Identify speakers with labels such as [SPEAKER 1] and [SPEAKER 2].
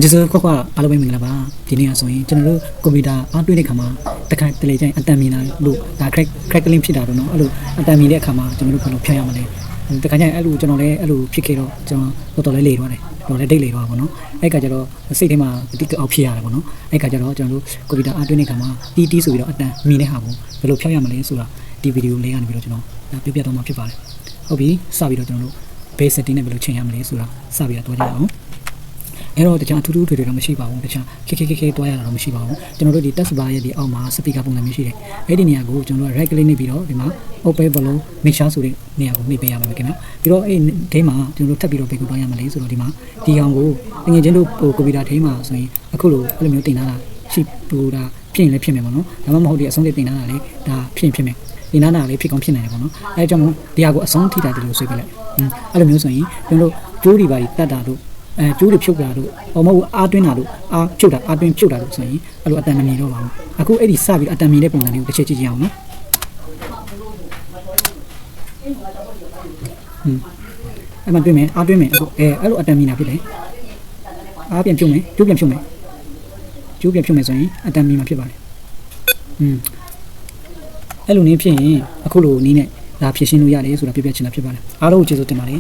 [SPEAKER 1] ကျေးဇူးခွာအားလုံးပဲမင်္ဂလာပါဒီနေ့ဆိုရင်ကျွန်တော်တို့ကွန်ပျူတာအားတွေ့တဲ့ခါမှာတခါတလေကျရင်အတန်မီလာလို့ဒါ crackling ဖြစ်တာတော့เนาะအဲ့လိုအတန်မီတဲ့အခါမှာကျွန်တော်တို့ဘယ်လိုဖြတ်ရမလဲတခါကျရင်အဲ့လိုကျွန်တော်လည်းအဲ့လိုဖြစ်ခဲ့တော့ကျွန်တော်တော်တော်လေးလေသွားတယ်တော်လည်းဒိတ်လေသွားပါတော့အဲ့ကကြတော့စိတ်ထဲမှာတိကျအောင်ဖြစ်ရတယ်ပေါ့နော်အဲ့ကကြတော့ကျွန်တော်တို့ကွန်ပျူတာအားတွေ့တဲ့ခါမှာတီးဆိုပြီးတော့အတန်မီတဲ့ဟာကိုဘယ်လိုဖြတ်ရမလဲဆိုတာဒီဗီဒီယိုလေးကနေပြီးတော့ကျွန်တော်ပြပြတော့မှာဖြစ်ပါတယ်ဟုတ်ပြီစပြီးတော့ကျွန်တော်တို့ base setting နဲ့ဘယ်လိုချိန်ရမလဲဆိုတာစပြီးတော့တွားကြအောင်အဲ့တော့တခြားထူးထူးထွေထွေတော့မရှိပါဘူးတခြားခေတွားရတာတော့မရှိပါဘူးကျွန်တော်တို့ဒီ test bar ရဲ့ဒီအောက်မှာ speaker ပုံစံမျိုးရှိတယ်အဲ့ဒီနေရာကိုကျွန်တော်တို့ right click နှိပ်ပြီးတော့ဒီမှာ open volume mixer ဆိုတဲ့နေရာကိုနှိပ်ပေးရမှာပဲခင်ဗျပြီးတော့အဲ့ဒီမှာကျွန်တော်တို့ထပ်ပြီးတော့ဘယ်ကိုတွားရမလဲဆိုတော့ဒီမှာဒီကောင်ကိုငွေချင်းတို့ကွန်ပျူတာထိန်းမှာဆိုရင်အခုလိုအဲ့လိုမျိုးတင်ထားတာရှိပူတာဖြစ်ရင်လည်းဖြစ်မယ်ပေါ့နော်ဒါမှမဟုတ်ဒီအဆုံးလေးတင်ထားတာလေဒါဖြစ်ဖြစ်မယ်ဒီနားနာလေးဖြစ်ကောင်းဖြစ်နိုင်တယ်ပေါ့နော်အဲကြောင့်မို့ဒီဟာကိုအဆုံးထိတာဒီလိုဆွဲပြလိုက်အဲ့လိုမျိုးဆိုရင်ကျွန်တော်တို့ကျိုးတွေပါတတ်တာတို့ကျိုးတွေဖြုတ်တာတို့ဟောမဟုတ်အားတွင်းတာတို့အားဖြုတ်တာအားတွင်းဖြုတ်တာတို့ဆိုရင်အဲ့လိုအတန်မမြင်တော့ပါဘူးအခုအဲ့ဒီစပြီးအတန်မြင်တဲ့ပုံစံလေးကိုတစ်ချက်ကြည့်ကြအောင်နော်အဲ့မှတွေ့မယ်အားတွင်းမယ်အခုအဲ့လိုအတန်မြင်တာဖြစ်တယ်အားပြန်ဖြုတ်မယ်ကျိုးပြန်ဖြုတ်မယ်ကျိုးပြန်ဖြုတ်မယ်ဆိုရင်အတန်မြင်မှာဖြစ်ပါတယ်အဲ့လိုနည်းဖြစ်ရင်အခုလိုနည်းနဲ့ဒါဖြည့်ရှင်းလို့ရတယ်ဆိုတာပြပြချင်တာဖြစ်ပါတယ်အားလုံးကိုကျေးဇူးတင်ပါတယ်